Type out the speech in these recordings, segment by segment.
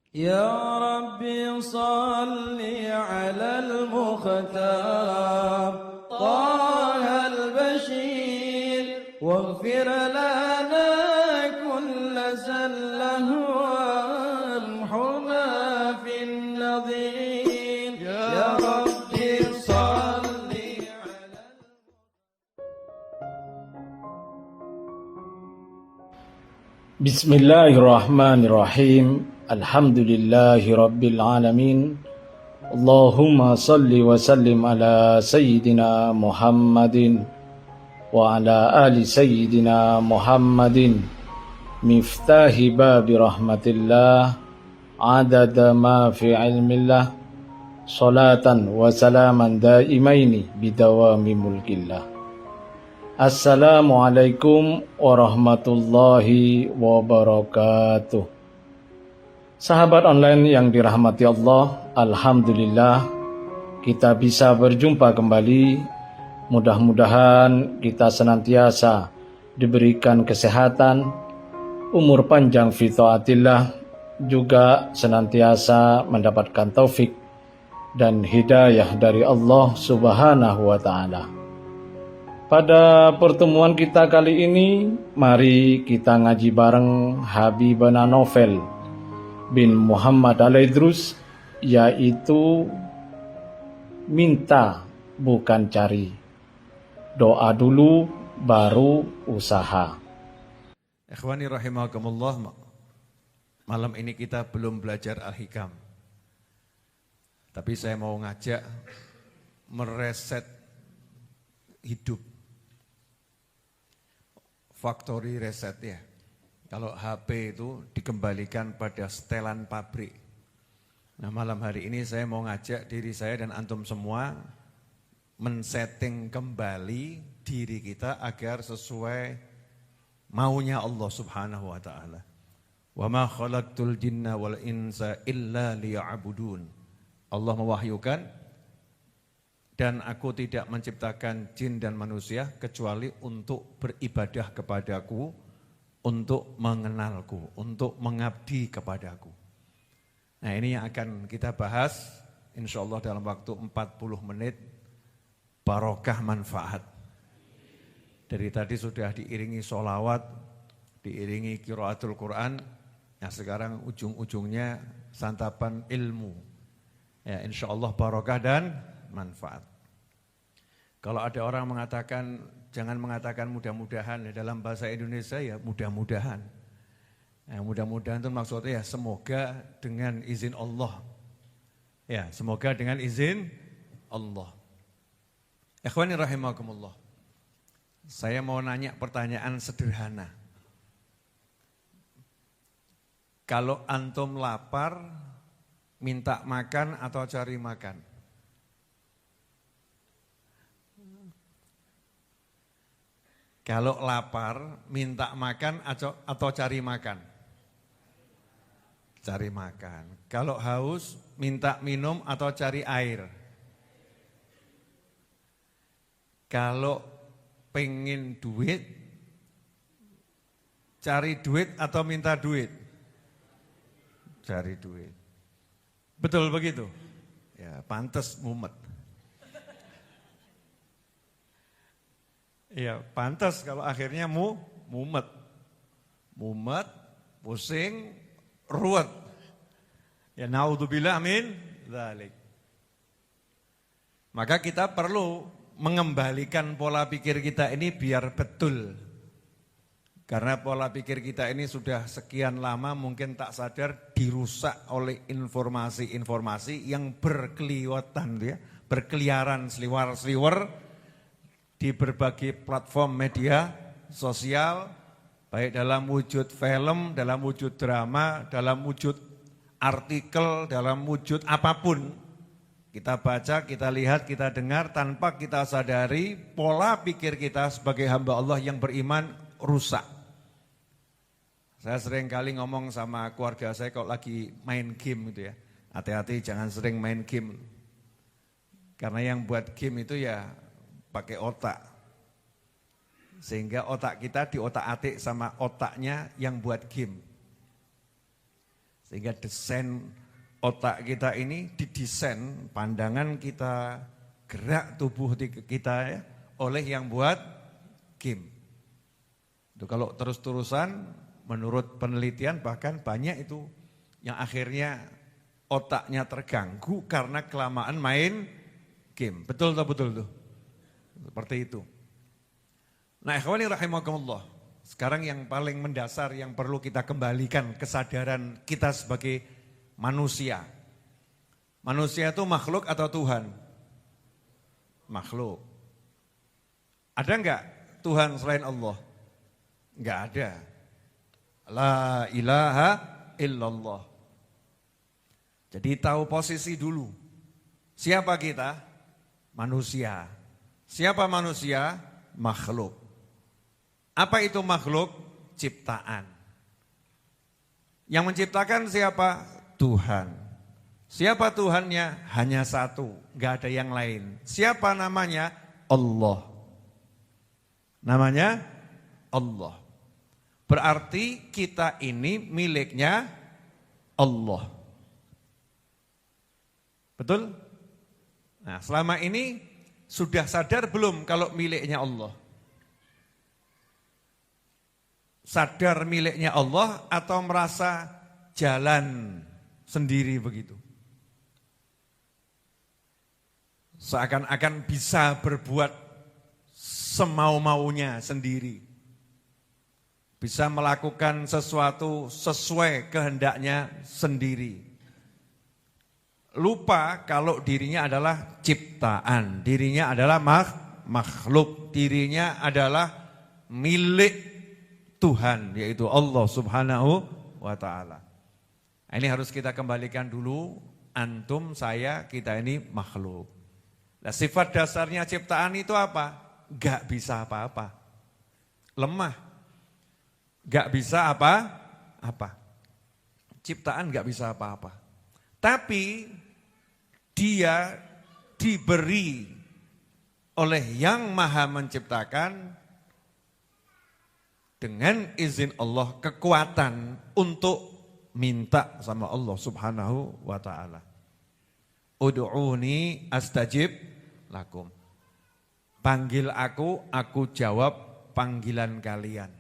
يا ربي صل على المختار طه البشير واغفر لنا كل زله وامحنا في النظير يا ربي صل على Bismillahirrahmanirrahim. Alhamdulillahi rabbil alamin. Allahumma salli wa sallim ala sayyidina Muhammadin wa ala ali sayyidina Muhammadin miftahi babi rahmatillah adada ma fi ilmillah salatan wa salaman daimaini bidawami mulkillah. Assalamualaikum warahmatullahi wabarakatuh. Sahabat online yang dirahmati Allah, alhamdulillah kita bisa berjumpa kembali. Mudah-mudahan kita senantiasa diberikan kesehatan, umur panjang fi taatillah, juga senantiasa mendapatkan taufik dan hidayah dari Allah Subhanahu wa taala. Pada pertemuan kita kali ini, mari kita ngaji bareng Habibana Novel bin Muhammad Al-Idrus, yaitu minta bukan cari. Doa dulu baru usaha. Ikhwani rahimakumullah, malam ini kita belum belajar Al-Hikam. Tapi saya mau ngajak mereset hidup. Factory reset ya. Kalau HP itu dikembalikan pada setelan pabrik. Nah, malam hari ini saya mau ngajak diri saya dan antum semua men-setting kembali diri kita agar sesuai maunya Allah Subhanahu wa taala. Wa ma khalaqtul jinna wal insa illa liya'budun. Allah mewahyukan, dan aku tidak menciptakan jin dan manusia kecuali untuk beribadah kepadaku, untuk mengenalku, untuk mengabdi kepadaku. Nah, ini yang akan kita bahas insyaallah dalam waktu 40 menit, barokah manfaat. Dari tadi sudah diiringi sholawat, diiringi qiraatul Quran. Nah, sekarang ujung-ujungnya santapan ilmu. Ya, insyaallah barokah dan manfaat. Kalau ada orang mengatakan, jangan mengatakan mudah-mudahan, ya dalam bahasa Indonesia ya mudah-mudahan. Nah, mudah-mudahan itu maksudnya ya semoga dengan izin Allah. Ya, semoga dengan izin Allah. Ikhwani rahimakumullah. Saya mau nanya pertanyaan sederhana. Kalau antum lapar, minta makan atau cari makan? Kalau lapar, minta makan atau cari makan? Cari makan. Kalau haus, minta minum atau cari air? Kalau pengen duit, cari duit atau minta duit? Cari duit. Betul begitu? Ya, pantes mumet. Iya, pantas kalau akhirnya mumet. Mumet, pusing, ruwet. Ya, naudzubillah min dzalik. Maka kita perlu mengembalikan pola pikir kita ini biar betul. Karena pola pikir kita ini sudah sekian lama mungkin tak sadar dirusak oleh informasi-informasi yang berkeliwatan ya, berkeliaran seliwar-seliwar di berbagai platform media sosial, baik dalam wujud film, dalam wujud drama, dalam wujud artikel, dalam wujud apapun. Kita baca, kita lihat, kita dengar, tanpa kita sadari pola pikir kita sebagai hamba Allah yang beriman rusak. Saya sering kali ngomong sama keluarga saya kalau lagi main game gitu ya, hati-hati jangan sering main game. Karena yang buat game itu ya pakai otak. Sehingga otak kita diotak-atik sama otaknya yang buat game. Sehingga desain otak kita ini didesain, pandangan kita, gerak tubuh kita ya, oleh yang buat game. Itu kalau terus-terusan menurut penelitian bahkan banyak itu yang akhirnya otaknya terganggu karena kelamaan main game. Betul atau betul tuh? Seperti itu. Nah, ikhwani rahimakumullah. Sekarang yang paling mendasar yang perlu kita kembalikan kesadaran kita sebagai manusia. Manusia itu makhluk atau Tuhan? Makhluk. Ada enggak Tuhan selain Allah? Enggak ada. La ilaha illallah. Jadi tahu posisi dulu. Siapa kita? Manusia. Siapa manusia? Makhluk. Apa itu makhluk? Ciptaan. Yang menciptakan siapa? Tuhan. Siapa Tuhannya? Hanya satu, enggak ada yang lain. Siapa namanya? Allah. Namanya Allah. Berarti kita ini miliknya Allah. Betul? Nah, selama ini sudah sadar belum kalau miliknya Allah? Sadar miliknya Allah atau merasa jalan sendiri begitu? Seakan-akan bisa berbuat semau-maunya sendiri. Bisa melakukan sesuatu sesuai kehendaknya sendiri. Lupa kalau dirinya adalah ciptaan, dirinya adalah makhluk, dirinya adalah milik Tuhan, yaitu Allah Subhanahu wa ta'ala. Ini harus kita kembalikan dulu, antum, saya, kita ini makhluk. Nah, sifat dasarnya ciptaan itu apa? Gak bisa apa-apa. Lemah. Gak bisa apa-apa. Ciptaan gak bisa apa-apa. Tapi dia diberi oleh Yang Maha Menciptakan dengan izin Allah kekuatan untuk minta sama Allah Subhanahu wa ta'ala. Ud'uni astajib lakum. Panggil aku jawab panggilan kalian.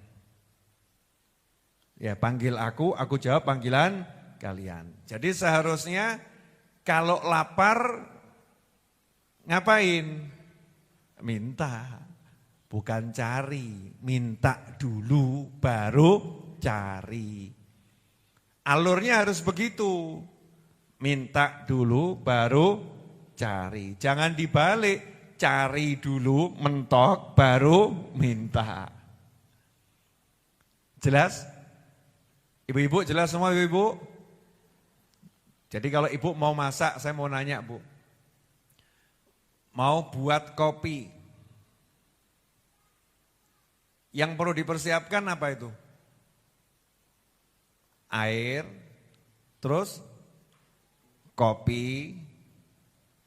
Ya, panggil aku jawab panggilan kalian. Jadi seharusnya kalau lapar ngapain? Minta. Bukan cari, minta dulu baru cari. Alurnya harus begitu. Minta dulu baru cari. Jangan dibalik, cari dulu mentok baru minta. Jelas? Ibu-ibu jelas semua ibu-ibu? Jadi kalau ibu mau masak, saya mau nanya Bu. Mau buat kopi. Yang perlu dipersiapkan apa itu? Air, terus kopi,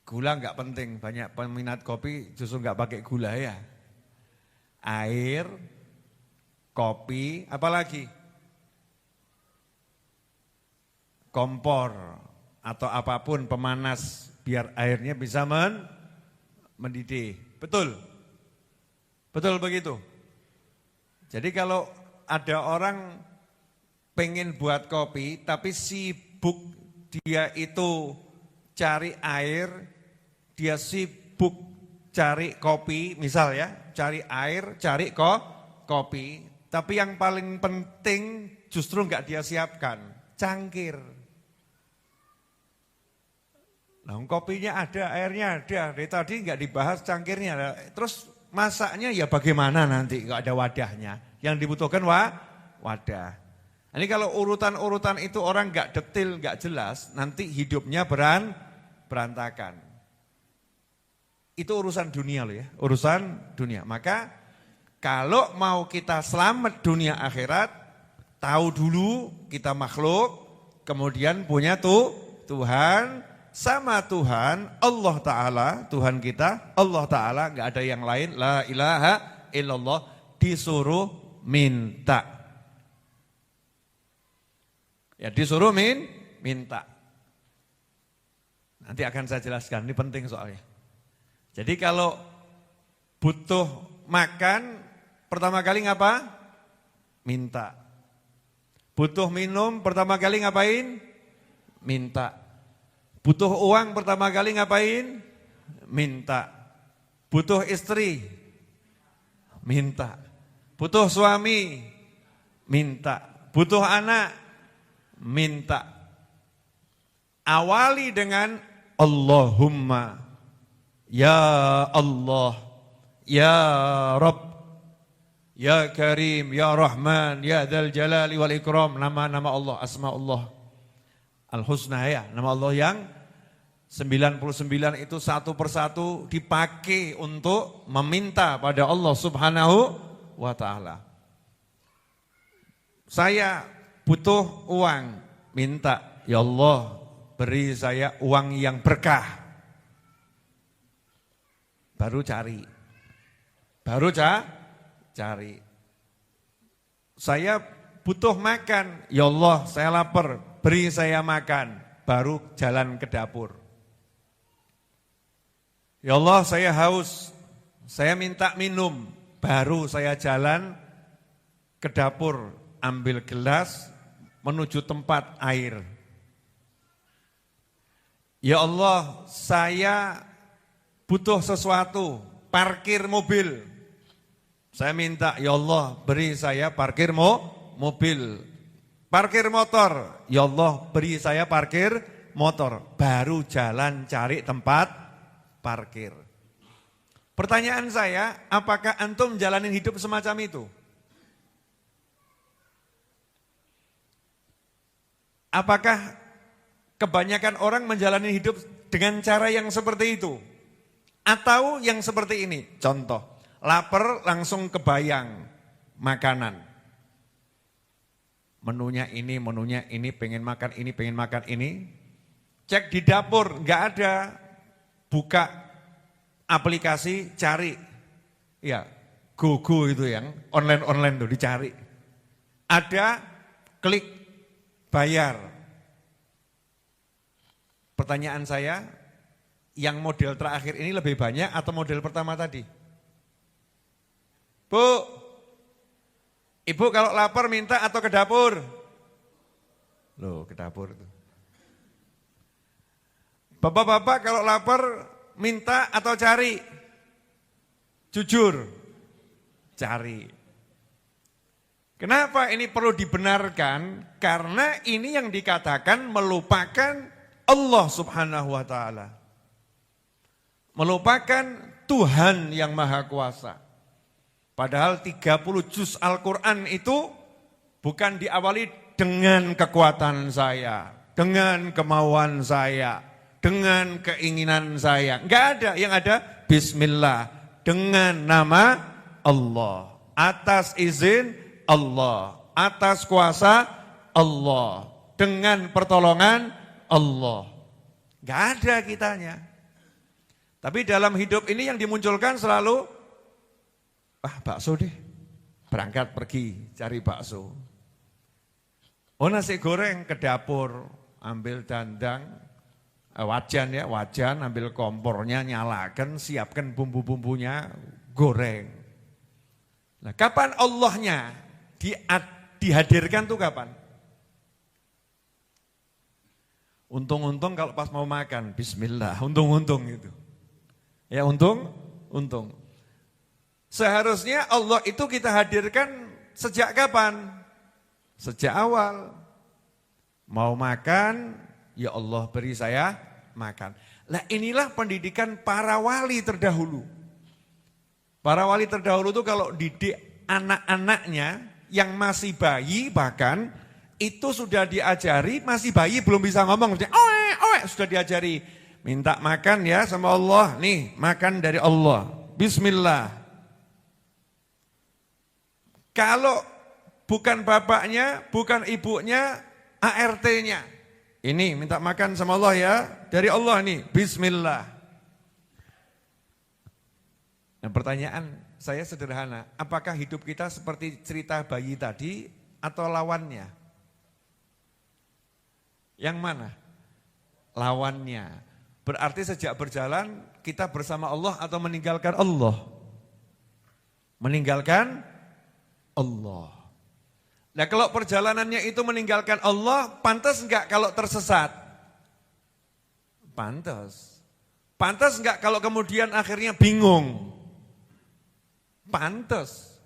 gula enggak penting, banyak peminat kopi justru enggak pakai gula ya. Air, kopi, apalagi? Kompor atau apapun pemanas biar airnya bisa mendidih. Betul? Betul begitu? Jadi kalau ada orang pengen buat kopi tapi sibuk dia itu cari air, dia sibuk cari kopi, misal ya, cari air, cari kopi, tapi yang paling penting justru enggak dia siapkan, cangkir. Nah, kopinya ada, airnya ada, dari tadi enggak dibahas cangkirnya, terus masaknya ya bagaimana nanti enggak ada wadahnya, yang dibutuhkan wadah. Ini kalau urutan-urutan itu orang enggak detail, enggak jelas, nanti hidupnya berantakan. Itu urusan dunia loh ya, urusan dunia. Maka kalau mau kita selamat dunia akhirat, tahu dulu kita makhluk, kemudian punya Tuhan, sama Tuhan, Allah Ta'ala, Tuhan kita, Allah Ta'ala, enggak ada yang lain, la ilaha illallah, disuruh minta. Ya disuruh minta. Nanti akan saya jelaskan, ini penting soalnya. Jadi kalau butuh makan, pertama kali ngapa? Minta. Butuh minum, pertama kali ngapain? Minta. Butuh uang, pertama kali ngapain? Minta. Butuh istri? Minta. Butuh suami? Minta. Butuh anak? Minta. Awali dengan Allahumma, ya Allah, ya Rabb, ya Karim, ya Rahman, ya Dzal Jalali wal Ikram. Nama-nama Allah, asma'ullah al-husna ya. Nama Allah yang 99 itu satu persatu dipakai untuk meminta pada Allah Subhanahu wa ta'ala. Saya butuh uang, minta, ya Allah beri saya uang yang berkah. Baru cari. Cari. Saya butuh makan, ya Allah saya lapar, beri saya makan. Baru jalan ke dapur. Ya Allah saya haus, saya minta minum. Baru saya jalan ke dapur, ambil gelas, menuju tempat air. Ya Allah, saya butuh sesuatu, parkir mobil. Saya minta, ya Allah, beri saya parkir mobil. Parkir motor, ya Allah, beri saya parkir motor. Baru jalan cari tempat parkir. Pertanyaan saya, apakah antum jalanin hidup semacam itu? Apakah kebanyakan orang menjalani hidup dengan cara yang seperti itu? Atau yang seperti ini? Contoh, lapar langsung kebayang makanan. Menunya ini, pengen makan ini. Cek di dapur, enggak ada. Buka aplikasi, cari. Ya, GoGo itu yang online tuh dicari. Ada, klik, bayar. Pertanyaan saya, yang model terakhir ini lebih banyak atau model pertama tadi? Bu, ibu kalau lapar minta atau ke dapur? Loh, ke dapur itu. Bapak-bapak kalau lapar minta atau cari? Jujur, cari. Kenapa ini perlu dibenarkan? Karena ini yang dikatakan melupakan Allah Subhanahu wa ta'ala. Melupakan Tuhan yang Maha Kuasa. Padahal 30 juz Al-Quran itu bukan diawali dengan kekuatan saya, dengan kemauan saya, dengan keinginan saya. Enggak ada, yang ada Bismillah, dengan nama Allah, atas izin Allah, atas kuasa Allah, dengan pertolongan Allah. Enggak ada kitanya. Tapi dalam hidup ini yang dimunculkan selalu, bakso deh, berangkat pergi cari bakso. Oh nasi goreng, ke dapur, ambil dandang, wajan, ambil kompornya, nyalakan, siapkan bumbu-bumbunya, goreng. Nah kapan Allahnya dihadirkan tuh kapan? Untung-untung kalau pas mau makan, bismillah, untung-untung itu. Ya untung. Seharusnya Allah itu kita hadirkan sejak kapan? Sejak awal. Mau makan, ya Allah beri saya makan. Nah inilah pendidikan para wali terdahulu. Para wali terdahulu itu kalau didik anak-anaknya yang masih bayi bahkan, itu sudah diajari, masih bayi belum bisa ngomong, sudah diajari, minta makan ya sama Allah, nih makan dari Allah, bismillah. Kalau bukan bapaknya, bukan ibunya, ART-nya, ini minta makan sama Allah ya, dari Allah nih, bismillah. Nah pertanyaan saya sederhana, apakah hidup kita seperti cerita bayi tadi atau lawannya? Yang mana? Lawannya. Berarti sejak berjalan kita bersama Allah atau meninggalkan Allah? Meninggalkan Allah. Nah kalau perjalanannya itu meninggalkan Allah, pantas enggak kalau tersesat? Pantas. Pantas enggak kalau kemudian akhirnya bingung? Pantas.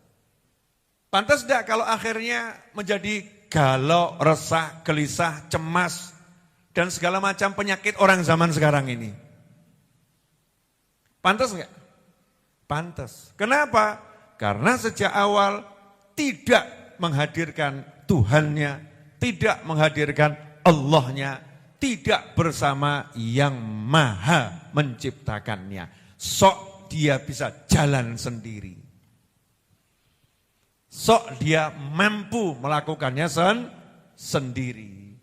Pantas enggak kalau akhirnya menjadi galau, resah, gelisah, cemas, dan segala macam penyakit orang zaman sekarang ini? Pantas enggak? Pantas. Kenapa? Karena sejak awal tidak menghadirkan Tuhannya, tidak menghadirkan Allahnya, tidak bersama yang maha menciptakannya. Sok dia bisa jalan sendiri. Sok dia mampu melakukannya sendiri.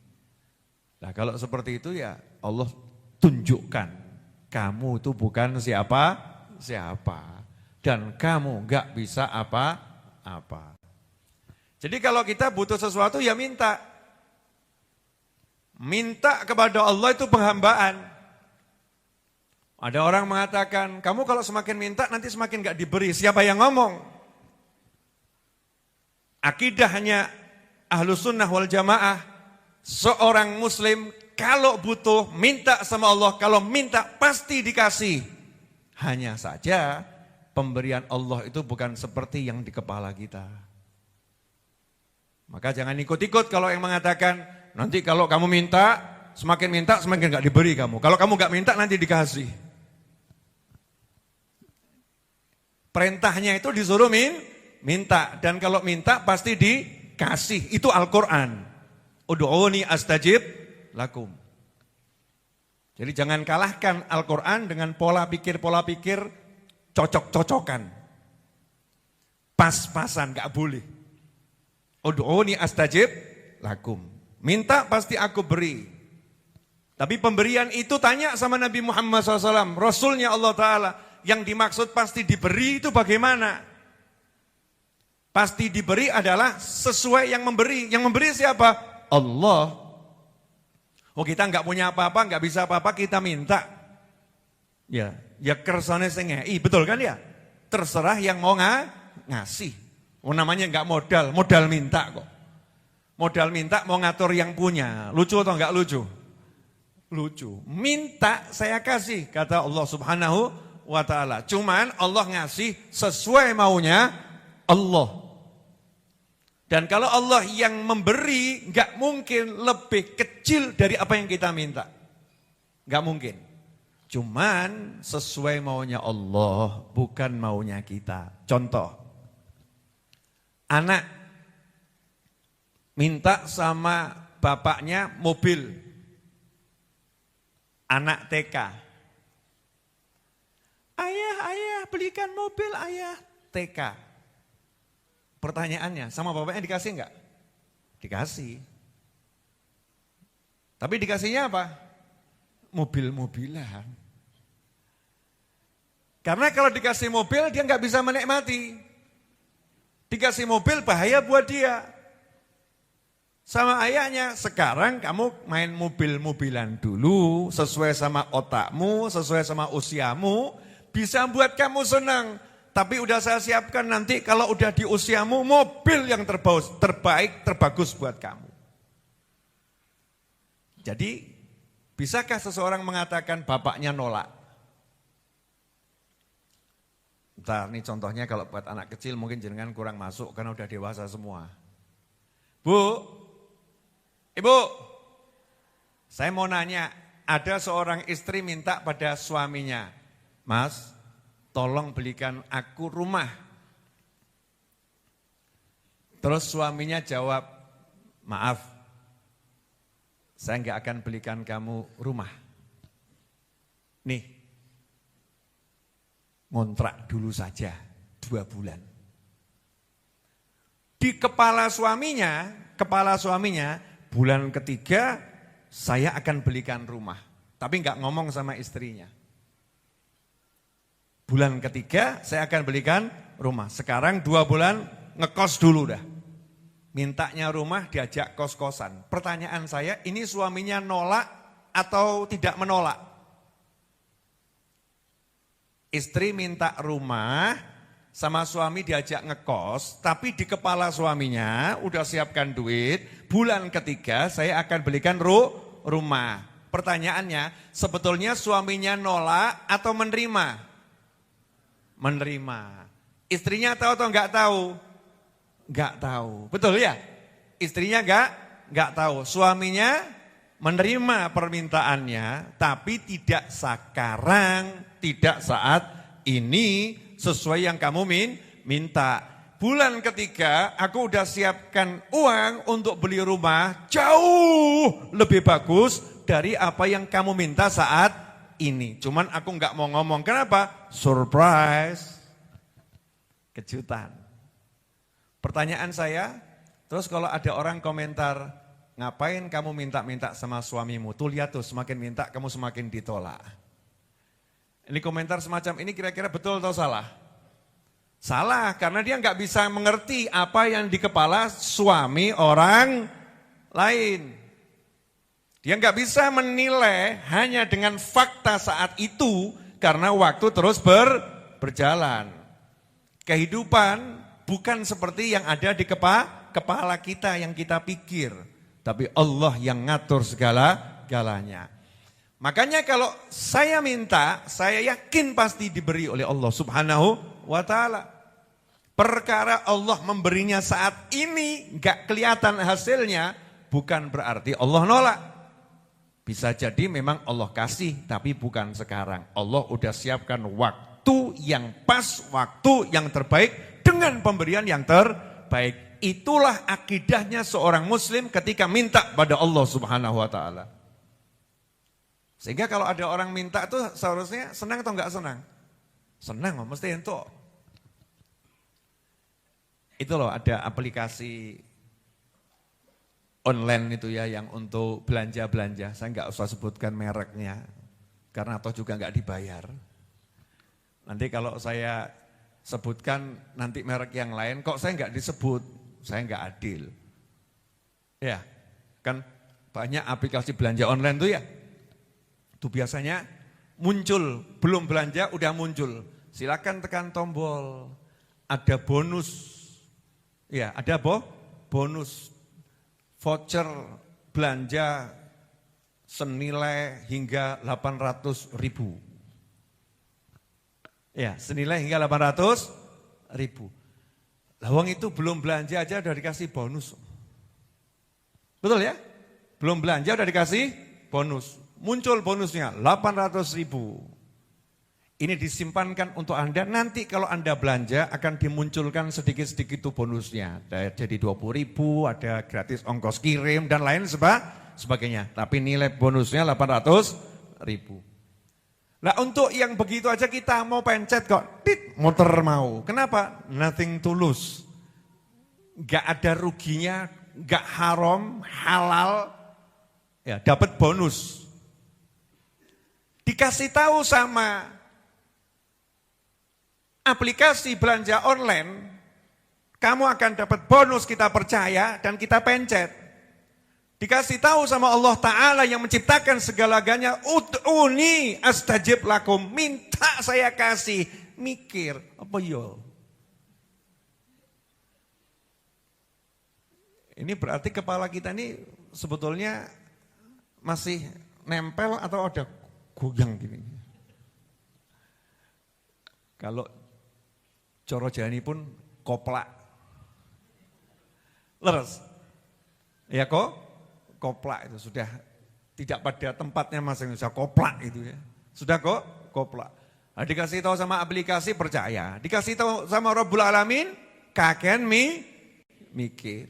Nah kalau seperti itu ya Allah tunjukkan kamu itu bukan siapa. Dan kamu enggak bisa apa-apa. Jadi kalau kita butuh sesuatu ya minta. Minta kepada Allah itu penghambaan. Ada orang mengatakan, kamu kalau semakin minta nanti semakin enggak diberi. Siapa yang ngomong? Akidahnya Ahlus Sunnah wal Jamaah, seorang muslim kalau butuh minta sama Allah, kalau minta pasti dikasih. Hanya saja pemberian Allah itu bukan seperti yang di kepala kita. Maka jangan ikut-ikut kalau yang mengatakan nanti kalau kamu minta semakin enggak diberi kamu. Kalau kamu enggak minta nanti dikasih. Perintahnya itu disuruh minta, dan kalau minta pasti dikasih. Itu Al-Qur'an. Ud'uni astajib lakum. Jadi jangan kalahkan Al-Qur'an dengan pola pikir cocok-cocokan. Pas-pasan, enggak boleh. Ud'uni astajib lakum. Minta pasti aku beri. Tapi pemberian itu tanya sama Nabi Muhammad SAW, Rasulnya Allah Ta'ala. Yang dimaksud pasti diberi itu bagaimana? Pasti diberi adalah sesuai yang memberi. Yang memberi siapa? Allah. Oh kita enggak punya apa-apa, enggak bisa apa-apa, kita minta. Ya kersane sing ngei, betul kan ya? Terserah yang mau ngasih. Oh namanya enggak modal minta kok. Modal minta mau ngatur yang punya. Lucu atau enggak lucu? Lucu. Minta saya kasih, kata Allah Subhanahu wa Ta'ala. Cuman Allah ngasih sesuai maunya Allah. Dan kalau Allah yang memberi, enggak mungkin lebih kecil dari apa yang kita minta. Enggak mungkin. Cuman sesuai maunya Allah, bukan maunya kita. Contoh. Anak minta sama bapaknya mobil. Anak TK. Ayah belikan mobil ayah. TK. Pertanyaannya, sama bapaknya dikasih enggak? Dikasih. Tapi dikasihnya apa? Mobil-mobilan. Karena kalau dikasih mobil dia enggak bisa menikmati. Dikasih mobil bahaya buat dia. Sama ayahnya, sekarang kamu main mobil-mobilan dulu, sesuai sama otakmu, sesuai sama usiamu, bisa buat kamu senang. Tapi udah saya siapkan nanti kalau udah di usiamu, mobil yang terbaik, terbagus buat kamu. Jadi, bisakah seseorang mengatakan bapaknya nolak? Bentar, ini contohnya kalau buat anak kecil mungkin jenengan kurang masuk karena udah dewasa semua. Bu, Ibu, saya mau nanya, ada seorang istri minta pada suaminya, Mas, tolong belikan aku rumah. Terus suaminya jawab, maaf, saya enggak akan belikan kamu rumah. Nih, ngontrak dulu saja 2 bulan. Di kepala suaminya, bulan ketiga saya akan belikan rumah. Tapi enggak ngomong sama istrinya. Bulan ketiga saya akan belikan rumah. Sekarang 2 bulan ngekos dulu dah. Mintanya rumah diajak kos-kosan. Pertanyaan saya, ini suaminya nolak atau tidak menolak? Istri minta rumah, sama suami diajak ngekos, tapi di kepala suaminya udah siapkan duit, bulan ketiga saya akan belikan rumah. Pertanyaannya, sebetulnya suaminya nolak atau menerima? Menerima. Istrinya tahu atau enggak tahu? Enggak tahu. Betul ya? Istrinya enggak tahu. Suaminya menerima permintaannya, tapi tidak sekarang, tidak saat ini sesuai yang kamu minta. Bulan ketiga aku udah siapkan uang untuk beli rumah jauh lebih bagus dari apa yang kamu minta saat ini. Cuman aku enggak mau ngomong. Kenapa? Surprise. Kejutan. Pertanyaan saya, terus kalau ada orang komentar, ngapain kamu minta-minta sama suamimu? Tuh lihat tuh, semakin minta kamu semakin ditolak. Ini komentar semacam ini kira-kira betul atau salah? Salah, karena dia nggak bisa mengerti apa yang di kepala suami orang lain. Dia nggak bisa menilai hanya dengan fakta saat itu, karena waktu terus berjalan. Kehidupan bukan seperti yang ada di kepala kita yang kita pikir, tapi Allah yang ngatur segala-galanya. Makanya kalau saya minta, saya yakin pasti diberi oleh Allah Subhanahu wa ta'ala. Perkara Allah memberinya saat ini gak kelihatan hasilnya, bukan berarti Allah nolak. Bisa jadi memang Allah kasih, tapi bukan sekarang. Allah udah siapkan waktu yang pas, waktu yang terbaik dengan pemberian yang terbaik. Itulah akidahnya seorang muslim ketika minta pada Allah Subhanahu wa ta'ala. Sehingga kalau ada orang minta itu seharusnya senang atau enggak senang? Senang, mesti itu. Itu loh, ada aplikasi online itu ya yang untuk belanja-belanja. Saya enggak usah sebutkan mereknya, karena toh juga enggak dibayar. Nanti kalau saya sebutkan nanti merek yang lain, kok saya enggak disebut, saya enggak adil. Ya, kan banyak aplikasi belanja online tuh ya. Itu biasanya muncul, belum belanja udah muncul. Silakan tekan tombol, ada bonus. Ya, ada bonus voucher belanja senilai hingga 800.000. Ya, senilai hingga 800.000. Lawang itu belum belanja aja udah dikasih bonus. Betul ya? Belum belanja udah dikasih bonus. Muncul bonusnya 800.000. Ini disimpankan untuk Anda, nanti kalau Anda belanja akan dimunculkan sedikit-sedikit itu bonusnya. Jadi 20.000, ada gratis ongkos kirim dan lain sebagainya. Tapi nilai bonusnya 800.000. Nah untuk yang begitu aja kita mau pencet kok, muter mau. Kenapa? Nothing to lose. Gak ada ruginya, gak haram, halal, ya dapat bonus. Dikasih tahu sama aplikasi belanja online, kamu akan dapat bonus, kita percaya dan kita pencet. Dikasih tahu sama Allah Ta'ala yang menciptakan segala-galanya, ud'uni astajib lakum, minta saya kasih, mikir, apa yo? Ini berarti kepala kita ini sebetulnya masih nempel atau ada goyang gini. Kalau coro jani pun koplak. Leres. Ya kok? Koplak itu sudah tidak pada tempatnya masing-masing, koplak itu ya. Sudah kok? Koplak. Nah, dikasih tahu sama aplikasi percaya. Dikasih tahu sama Rabbul Alamin, kaken mikir.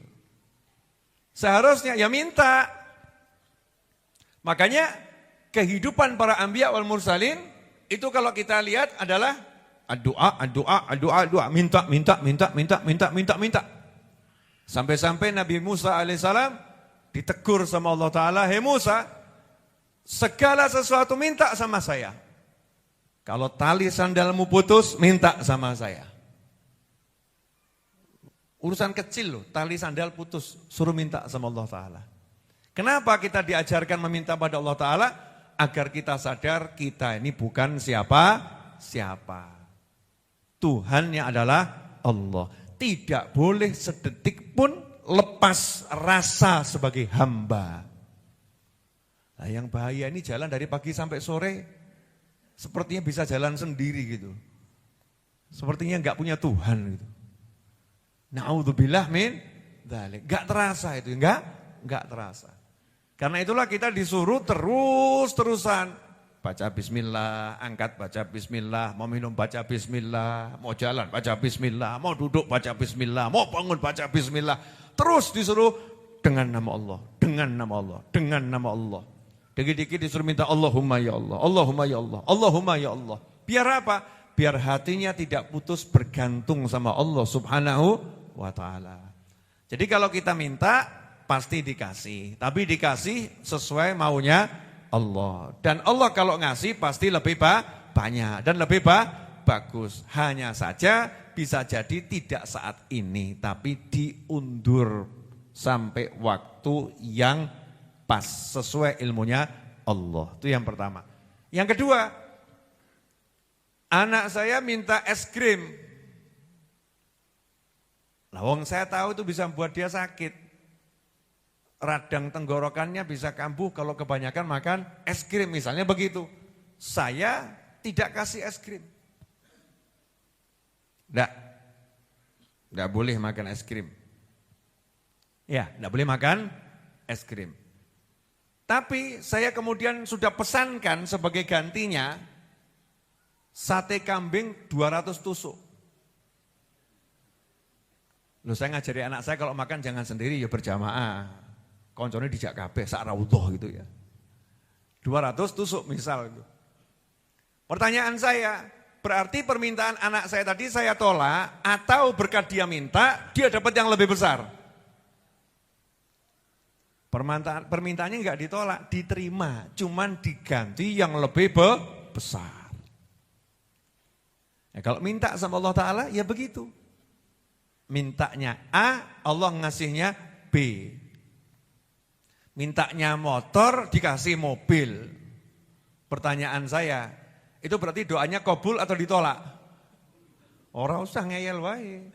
Seharusnya ya minta. Makanya kehidupan para anbiya wal mursalin itu kalau kita lihat adalah doa, minta. Sampai-sampai Nabi Musa alaihissalam ditegur sama Allah Ta'ala, "Hei Musa, segala sesuatu minta sama saya. Kalau tali sandalmu putus, minta sama saya." Urusan kecil loh, tali sandal putus, suruh minta sama Allah Ta'ala. Kenapa kita diajarkan meminta pada Allah Ta'ala? Agar kita sadar kita ini bukan siapa-siapa. Tuhannya adalah Allah. Tidak boleh sedetik pun lepas rasa sebagai hamba. Nah, yang bahaya ini jalan dari pagi sampai sore, sepertinya bisa jalan sendiri gitu. Sepertinya enggak punya Tuhan gitu. Na'udzubillah min dzalik. Enggak terasa itu, enggak terasa. Karena itulah kita disuruh terus-terusan baca bismillah, angkat baca bismillah, mau minum baca bismillah, mau jalan baca bismillah, mau duduk baca bismillah, mau bangun baca bismillah. Terus disuruh dengan nama Allah, dengan nama Allah, dengan nama Allah. Dikit-dikit disuruh minta Allahumma ya Allah, Allahumma ya Allah, Allahumma ya Allah. Biar apa? Biar hatinya tidak putus bergantung sama Allah Subhanahu wa ta'ala. Jadi kalau kita minta pasti dikasih, tapi dikasih sesuai maunya Allah. Dan Allah kalau ngasih pasti lebih banyak dan lebih bagus. Hanya saja bisa jadi tidak saat ini, tapi diundur sampai waktu yang pas sesuai ilmunya Allah. Itu yang pertama. Yang kedua, anak saya minta es krim. Nah, wong saya tahu itu bisa membuat dia sakit. Radang tenggorokannya bisa kambuh kalau kebanyakan makan es krim misalnya begitu. Saya tidak kasih es krim. Enggak boleh makan es krim. Ya, enggak boleh makan es krim. Tapi saya kemudian sudah pesankan sebagai gantinya sate kambing 200 tusuk. Loh, saya ngajari anak saya kalau makan jangan sendiri, ya berjamaah. Koncone dijak kabeh sak raudhah gitu ya. 200 tusuk misal gitu. Pertanyaan saya, berarti permintaan anak saya tadi saya tolak atau berkat dia minta, dia dapat yang lebih besar? Permintaannya enggak ditolak, diterima, cuman diganti yang lebih besar. Ya, kalau minta sama Allah Ta'ala ya begitu. Mintanya A, Allah ngasihnya B. Mintanya motor, dikasih mobil. Pertanyaan saya, itu berarti doanya kabul atau ditolak? Ora usah ngeyel wae.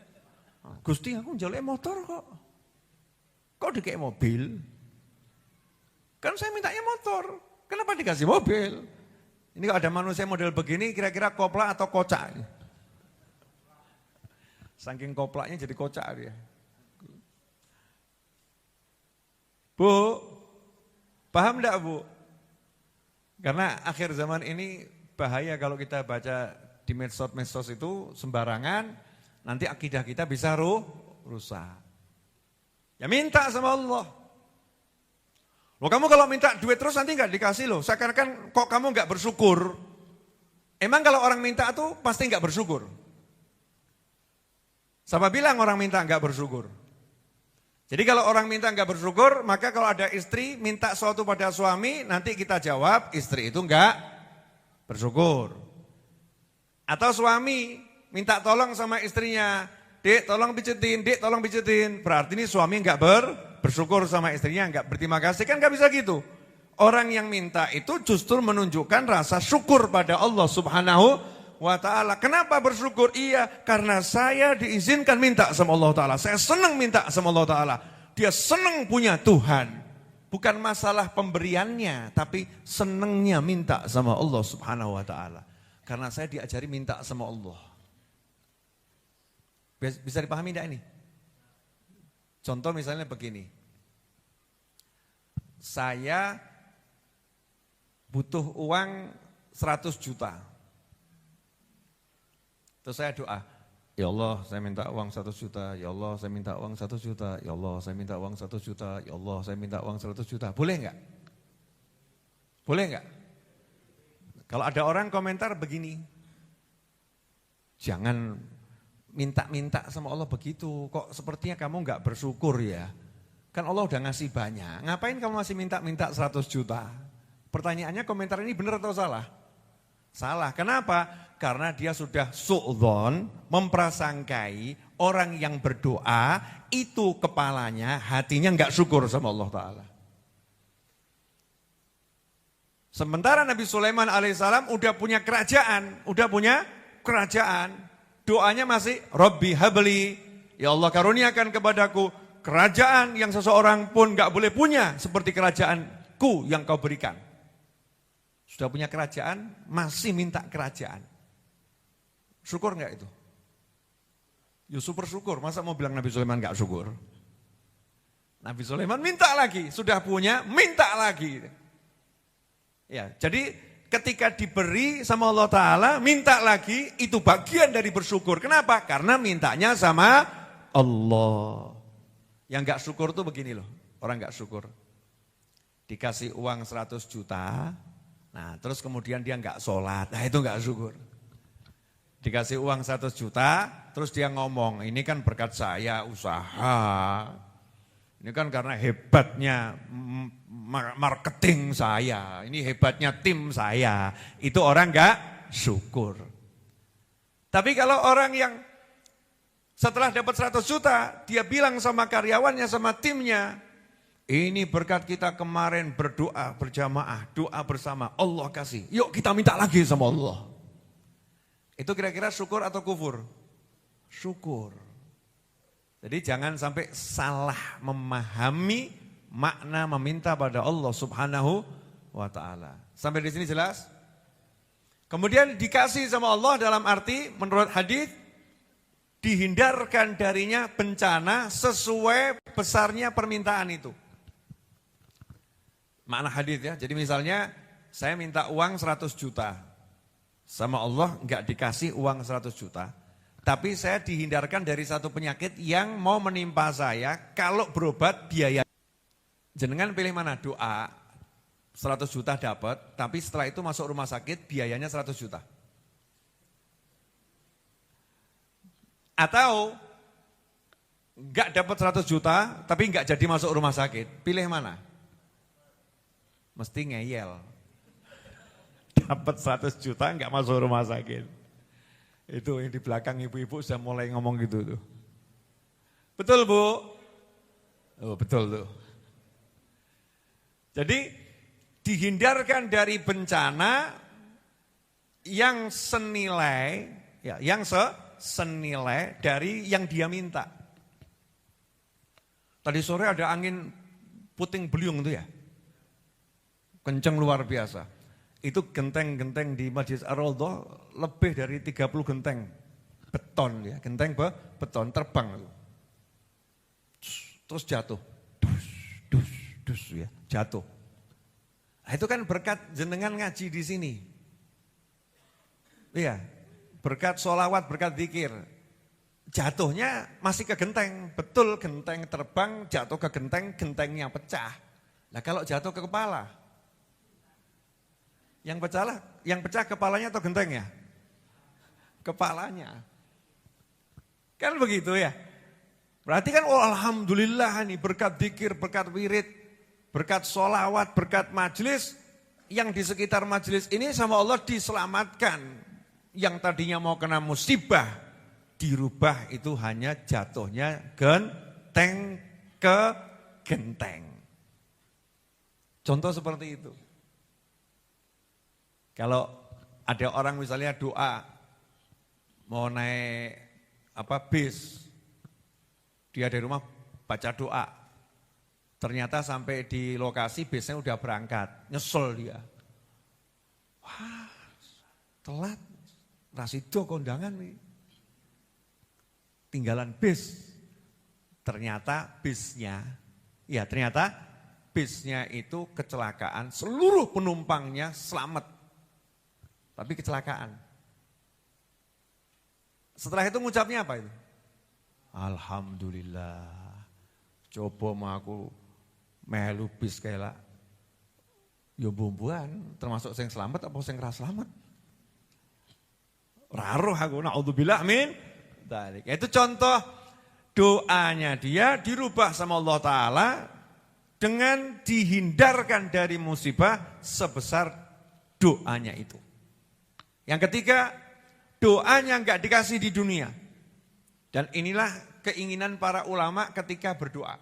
Gusti aku njaluk motor kok. Kok dikek mobil? Kan saya mintanya motor. Kenapa dikasih mobil? Ini kalau ada manusia model begini kira-kira koplak atau kocak? Saking koplaknya jadi kocak dia. Bu, paham enggak Bu? Karena akhir zaman ini bahaya kalau kita baca di medsos itu sembarangan, nanti akidah kita bisa rusak. Ya minta sama Allah. Loh, kamu kalau minta duit terus nanti enggak dikasih loh. Seakan-akan kok kamu enggak bersyukur. Emang kalau orang minta tuh pasti enggak bersyukur? Siapa bilang orang minta enggak bersyukur? Jadi kalau orang minta enggak bersyukur, maka kalau ada istri minta sesuatu pada suami, nanti kita jawab istri itu enggak bersyukur. Atau suami minta tolong sama istrinya, Dek tolong pijetin, Dek tolong pijetin. Berarti ini suami enggak bersyukur sama istrinya, enggak berterima kasih, kan enggak bisa gitu. Orang yang minta itu justru menunjukkan rasa syukur pada Allah Subhanahu wa ta'ala. Kenapa bersyukur? Iya, karena saya diizinkan minta sama Allah Ta'ala. Saya senang minta sama Allah Ta'ala. Dia senang punya Tuhan. Bukan masalah pemberiannya, tapi senangnya minta sama Allah Subhanahu wa ta'ala. Karena saya diajari minta sama Allah. Bisa dipahami enggak ini? Contoh misalnya begini. Saya butuh uang 100 juta. Terus saya doa, ya Allah saya minta uang 100 juta, ya Allah saya minta uang 100 juta, ya Allah saya minta uang 100 juta, ya Allah saya minta uang 100 juta. Boleh enggak? Boleh enggak? Kalau ada orang komentar begini, jangan minta-minta sama Allah begitu, kok sepertinya kamu enggak bersyukur ya. Kan Allah udah ngasih banyak, ngapain kamu masih minta-minta 100 juta? Pertanyaannya komentar ini benar atau salah? Salah. Kenapa? Karena dia sudah su'dzon, memprasangkai orang yang berdoa itu kepalanya, hatinya enggak syukur sama Allah Ta'ala. Sementara Nabi Sulaiman alaihissalam udah punya kerajaan, doanya masih Rabbi habli, ya Allah karuniakan kepadaku kerajaan yang seseorang pun enggak boleh punya seperti kerajaanku yang kau berikan. Sudah punya kerajaan, masih minta kerajaan. Syukur enggak itu? Ya super syukur, masa mau bilang Nabi Sulaiman enggak syukur? Nabi Sulaiman minta lagi, sudah punya, minta lagi. Ya, jadi ketika diberi sama Allah Ta'ala, minta lagi, itu bagian dari bersyukur. Kenapa? Karena mintanya sama Allah. Yang enggak syukur tuh begini loh, orang enggak syukur. Dikasih uang 100 juta, nah terus kemudian dia enggak sholat, nah itu enggak syukur. Dikasih uang 100 juta, terus dia ngomong, ini kan berkat saya usaha, ini kan karena hebatnya marketing saya, ini hebatnya tim saya, itu orang enggak syukur. Tapi kalau orang yang setelah dapat 100 juta, dia bilang sama karyawannya, sama timnya, ini berkat kita kemarin berdoa berjamaah, doa bersama, Allah kasih, yuk kita minta lagi sama Allah. Itu kira-kira syukur atau kufur? Syukur. Jadi jangan sampai salah memahami makna meminta pada Allah Subhanahu wa Ta'ala. Sampai di sini jelas? Kemudian dikasih sama Allah dalam arti menurut hadis dihindarkan darinya bencana sesuai besarnya permintaan itu. Makna hadis ya. Jadi misalnya saya minta uang 100 juta. Sama Allah enggak dikasih uang 100 juta. Tapi saya dihindarkan dari satu penyakit yang mau menimpa saya kalau berobat biaya. Jenengan pilih mana? Doa 100 juta dapat, tapi setelah itu masuk rumah sakit biayanya 100 juta. Atau enggak dapat 100 juta tapi enggak jadi masuk rumah sakit. Pilih mana? Mesti ngeyel. Dapat 100 juta enggak masuk rumah sakit. Itu yang di belakang ibu-ibu sudah mulai ngomong gitu tuh. Betul Bu? Oh betul tuh. Jadi dihindarkan dari bencana yang senilai, ya, yang senilai dari yang dia minta. Tadi sore ada angin puting beliung itu ya, kenceng luar biasa. Itu genteng-genteng di Masjid Ar-Raudhah lebih dari 30 genteng beton ya, genteng beton terbang itu. Terus jatuh, dus ya, jatuh. Nah, itu kan berkat jenengan ngaji di sini. Iya, berkat sholawat, berkat zikir. Jatuhnya masih ke genteng, betul genteng terbang, jatuh ke genteng, gentengnya pecah. Nah kalau jatuh ke kepala, yang pecah kepalanya atau gentengnya? Kepalanya. Kan begitu ya. Berarti kan oh alhamdulillah nih berkat zikir, berkat wirid, berkat sholawat, berkat majelis, yang di sekitar majelis ini sama Allah diselamatkan. Yang tadinya mau kena musibah, dirubah itu hanya jatuhnya genteng ke genteng. Contoh seperti itu. Kalau ada orang misalnya doa, mau naik bis, dia dari rumah baca doa, ternyata sampai di lokasi bisnya udah berangkat, nyesel dia. Wah, telat, rasido kondangan nih. Tinggalan bis, ternyata bisnya itu kecelakaan, seluruh penumpangnya selamat. Tapi kecelakaan. Setelah itu ngucapnya apa itu? Alhamdulillah. Coba mau aku melu bis kayak yo bumbuan, termasuk sing selamat apa sing ra selamat? Raruh aku naudzubillah min dzalik. Itu contoh doanya dia dirubah sama Allah Ta'ala dengan dihindarkan dari musibah sebesar doanya itu. Yang ketiga, doanya enggak dikasih di dunia. Dan inilah keinginan para ulama ketika berdoa.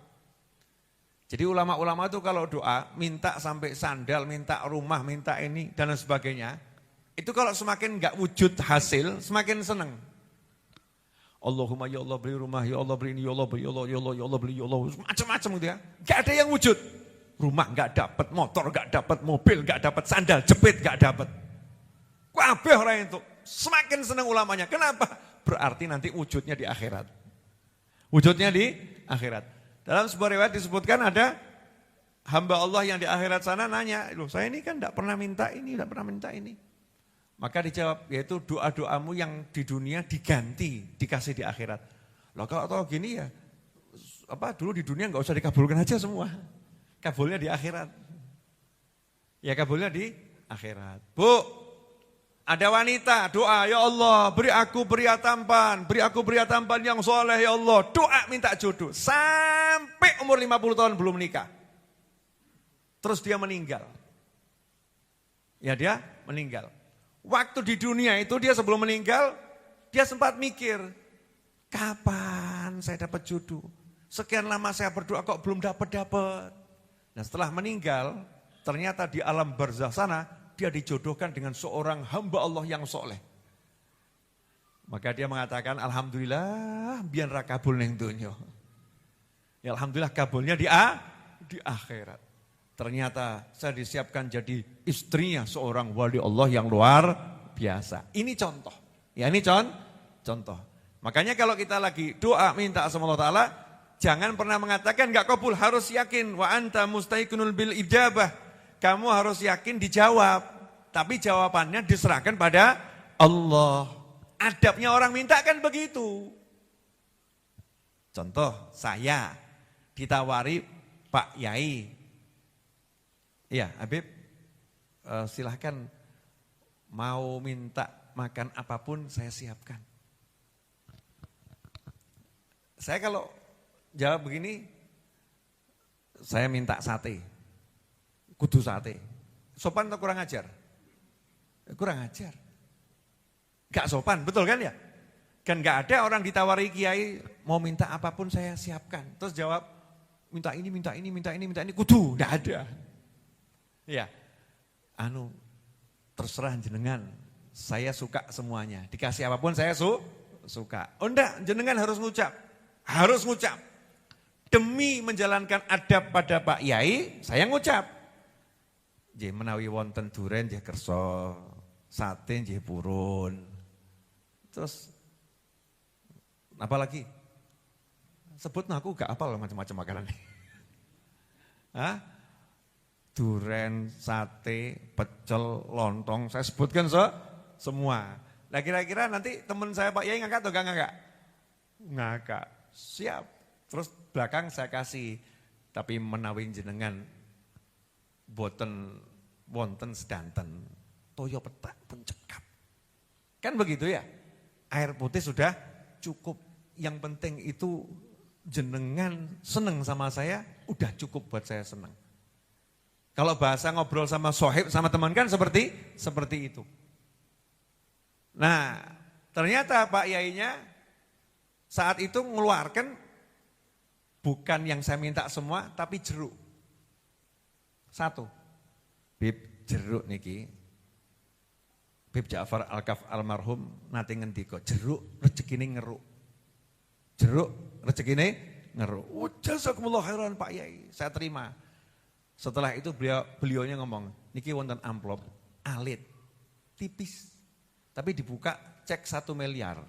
Jadi ulama-ulama itu kalau doa, minta sampai sandal, minta rumah, minta ini, dan lain sebagainya. Itu kalau semakin enggak wujud hasil, semakin senang. Allahumma ya Allah beri rumah, ya Allah beri ini, ya Allah beri, ya Allah, ya Allah, ya Allah beri, ya Allah, macam-macam gitu ya. Enggak ada yang wujud. Rumah enggak dapat, motor enggak dapat, mobil enggak dapat, sandal jepit enggak dapat. Kabeh orang itu semakin senang ulamanya. Kenapa? Berarti nanti wujudnya di akhirat. Wujudnya di akhirat. Dalam sebuah riwayat disebutkan ada hamba Allah yang di akhirat sana nanya, loh saya ini kan enggak pernah minta ini, enggak pernah minta ini. Maka dijawab, yaitu doa-doamu yang di dunia diganti, dikasih di akhirat. Loh kalau tahu gini ya, dulu di dunia enggak usah dikabulkan aja semua. Kabulnya di akhirat. Ya kabulnya di akhirat. Bu, ada wanita doa, ya Allah beri aku pria tampan yang soleh ya Allah. Doa minta jodoh, sampai umur 50 tahun belum menikah. Terus dia meninggal. Ya dia meninggal. Waktu di dunia itu dia sebelum meninggal, dia sempat mikir, kapan saya dapat jodoh? Sekian lama saya berdoa kok belum dapat. Nah setelah meninggal, ternyata di alam barzakh sana, dia dijodohkan dengan seorang hamba Allah yang soleh. Maka dia mengatakan, alhamdulillah biar ra kabul ning donya. Ya alhamdulillah kabulnya di akhirat. Ternyata saya disiapkan jadi istrinya seorang wali Allah yang luar biasa. Ini contoh. Ya ini contoh. Makanya kalau kita lagi doa minta sama Allah Ta'ala, jangan pernah mengatakan enggak kabul, harus yakin. Wa anta mustaiqinul bil ijabah. Kamu harus yakin dijawab. Tapi jawabannya diserahkan pada Allah. Adabnya orang minta kan begitu. Contoh, saya ditawari Pak Yai. Iya, Habib, silahkan mau minta makan apapun saya siapkan. Saya kalau jawab begini, saya minta sate, kudu sate. Sopan atau kurang ajar? Kurang ajar. Gak sopan, betul kan ya? Kan gak ada orang ditawari kiai, mau minta apapun saya siapkan. Terus jawab, minta ini, kudu, gak ada. Ya, terserah jenengan, saya suka semuanya. Dikasih apapun saya suka. Oh enggak, jenengan harus ngucap. Demi menjalankan adab pada Pak Yai, saya ngucap. Nggih menawi wonten duren nggih kersa, sate nggih purun. Terus apa lagi? Sebut aku gak apal macam-macam makanan. Hah? Duren, sate, pecel, lontong, saya sebutkan semua. Nah kira-kira nanti teman saya Pak Yai ngangkat atau gak ngangkat? Ngangkat, siap. Terus belakang saya kasih, tapi menawi jenengan boten wonten sedanten, toyo petak pun cekap. Kan begitu ya? Air putih sudah cukup. Yang penting itu jenengan seneng sama saya, udah cukup buat saya seneng. Kalau bahasa ngobrol sama sohib, sama teman kan seperti itu. Nah, ternyata Pak Yainya saat itu mengeluarkan bukan yang saya minta semua, tapi jeruk. 1. Bib jeruk niki. Bib Ja'far Al-Kaf almarhum nate ngendika, jeruk rezekine ngeruk. Jeruk rezekine ngeruk. Jazakumullah khairan Pak Yai, saya terima. Setelah itu beliaunya ngomong, niki wonten amplop, alit, tipis. Tapi dibuka cek 1 miliar.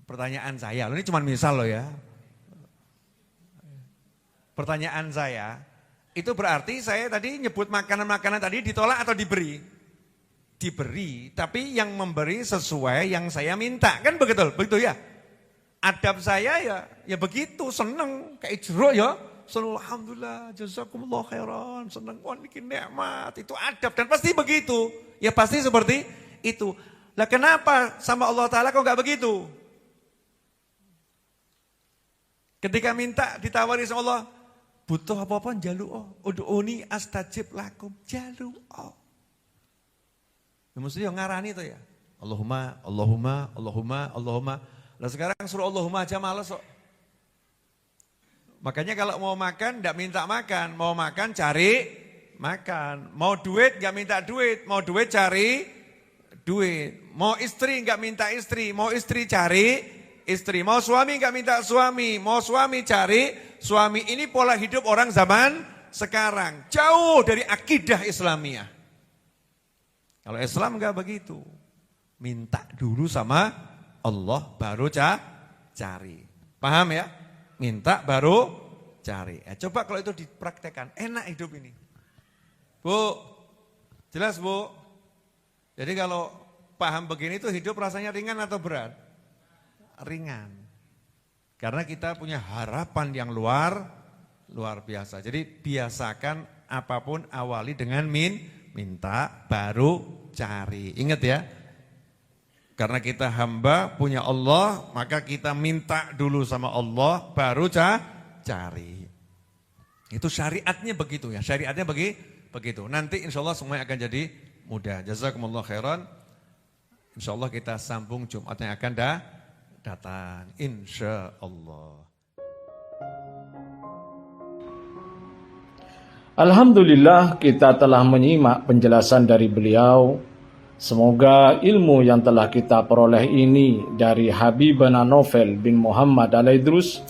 Pertanyaan saya, ini cuma misal loh ya. Pertanyaan saya, itu berarti saya tadi nyebut makanan-makanan tadi ditolak atau diberi? Diberi, tapi yang memberi sesuai yang saya minta. Kan begitu ya? Adab saya ya begitu, seneng, kayak jeruk ya. Alhamdulillah, jazakumullah khairan, senang, wah ini nikmat, itu adab dan pasti begitu. Ya pasti seperti itu. Lah kenapa sama Allah Ta'ala kok gak begitu? Ketika minta ditawari sama Allah, butuh apa-apa njaluk, ud'uni astajib lakum, jaluk. Mesti yang ngarani itu ya. Allahumma, Allahumma, Allahumma, Allahumma. Lah sekarang suruh Allahumma aja males kok. Makanya kalau mau makan enggak minta makan, mau makan cari makan. Mau duit enggak minta duit, mau duit cari duit. Mau istri enggak minta istri, mau istri cari istri. Mau suami enggak minta suami, mau suami cari suami. Ini pola hidup orang zaman sekarang. Jauh dari akidah Islamiyah. Kalau Islam enggak begitu. Minta dulu sama Allah baru cari. Paham ya? Minta baru cari. Coba kalau itu dipraktekkan, enak hidup ini. Bu, jelas Bu? Jadi kalau paham begini itu hidup rasanya ringan atau berat? Ringan. Karena kita punya harapan yang luar biasa. Jadi biasakan apapun awali dengan minta baru cari. Ingat ya. Karena kita hamba punya Allah, maka kita minta dulu sama Allah, baru cari. Itu syariatnya begitu ya, syariatnya begitu. Nanti insya Allah semuanya akan jadi mudah. Jazakumullah khairan. Insya Allah kita sambung Jumat yang akan datang. Insya Allah. Alhamdulillah kita telah menyimak penjelasan dari beliau. Semoga ilmu yang telah kita peroleh ini dari Habibana Novel bin Muhammad Al-Idrus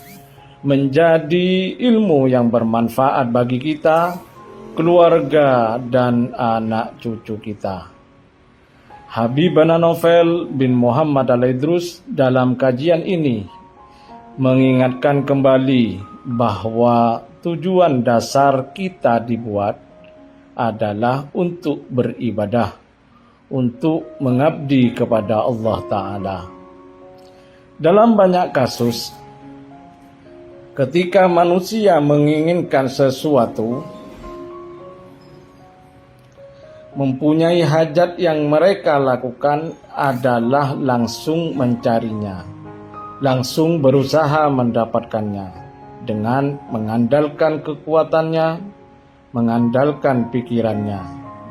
menjadi ilmu yang bermanfaat bagi kita, keluarga, dan anak cucu kita. Habibana Novel bin Muhammad Al-Idrus dalam kajian ini mengingatkan kembali bahwa tujuan dasar kita dibuat adalah untuk beribadah, untuk mengabdi kepada Allah Ta'ala. Dalam banyak kasus, ketika manusia menginginkan sesuatu, mempunyai hajat yang mereka lakukan adalah langsung mencarinya, langsung berusaha mendapatkannya, dengan mengandalkan kekuatannya, mengandalkan pikirannya,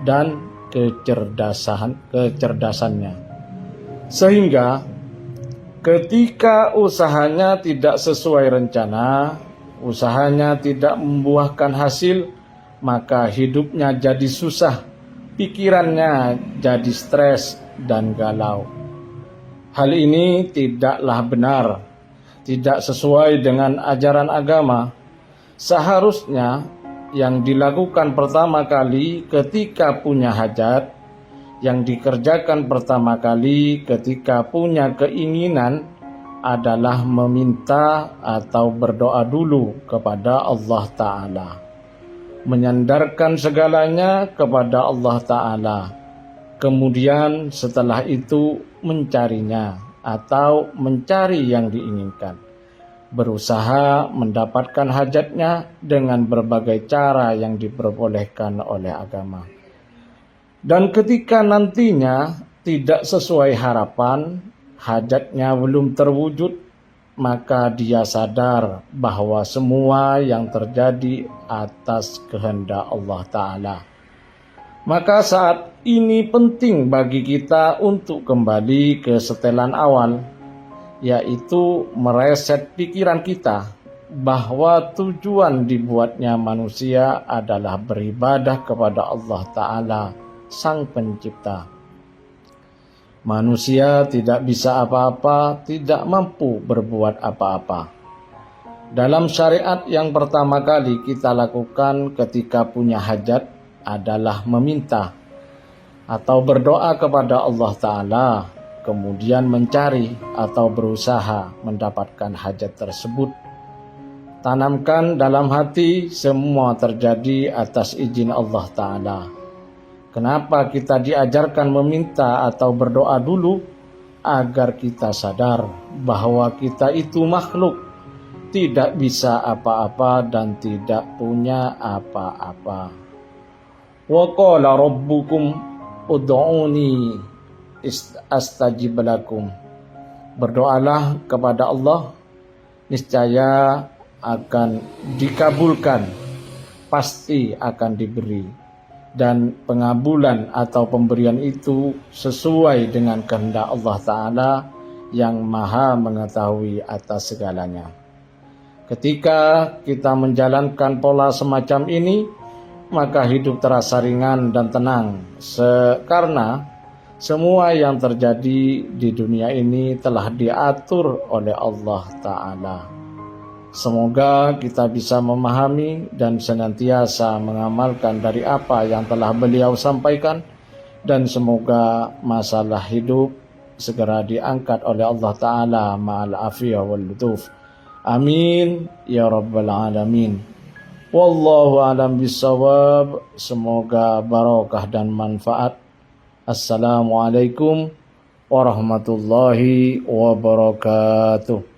dan kecerdasannya. Sehingga ketika usahanya tidak sesuai rencana, usahanya tidak membuahkan hasil, maka hidupnya jadi susah, pikirannya jadi stres dan galau. Hal ini tidaklah benar, tidak sesuai dengan ajaran agama. Seharusnya yang dilakukan pertama kali ketika punya hajat, yang dikerjakan pertama kali ketika punya keinginan adalah meminta atau berdoa dulu kepada Allah Ta'ala. Menyandarkan segalanya kepada Allah Ta'ala. Kemudian setelah itu mencarinya atau mencari yang diinginkan. Berusaha mendapatkan hajatnya dengan berbagai cara yang diperbolehkan oleh agama. Dan ketika nantinya tidak sesuai harapan, hajatnya belum terwujud, maka dia sadar bahwa semua yang terjadi atas kehendak Allah Ta'ala. Maka saat ini penting bagi kita untuk kembali ke setelan awal, yaitu mereset pikiran kita bahwa tujuan dibuatnya manusia adalah beribadah kepada Allah Ta'ala, Sang Pencipta. Manusia tidak bisa apa-apa, tidak mampu berbuat apa-apa. Dalam syariat yang pertama kali kita lakukan ketika punya hajat adalah meminta atau berdoa kepada Allah Ta'ala, kemudian mencari atau berusaha mendapatkan hajat tersebut. Tanamkan dalam hati semua terjadi atas izin Allah Ta'ala. Kenapa kita diajarkan meminta atau berdoa dulu? Agar kita sadar bahwa kita itu makhluk, tidak bisa apa-apa dan tidak punya apa-apa. Wa qala rabbukum ud'uni astajib lakum. Berdoalah kepada Allah, niscaya akan dikabulkan, pasti akan diberi. dan pengabulan atau pemberian itu sesuai dengan kehendak Allah Ta'ala yang maha mengetahui atas segalanya. Ketika kita menjalankan pola semacam ini, maka hidup terasa ringan dan tenang, karena semua yang terjadi di dunia ini telah diatur oleh Allah Ta'ala. Semoga kita bisa memahami dan senantiasa mengamalkan dari apa yang telah beliau sampaikan, dan semoga masalah hidup segera diangkat oleh Allah Ta'ala ma'al afiyah wal lutuf. Amin ya rabbal alamin. Wallahu alam bisawab. Semoga barakah dan manfaat. Assalamualaikum warahmatullahi wabarakatuh.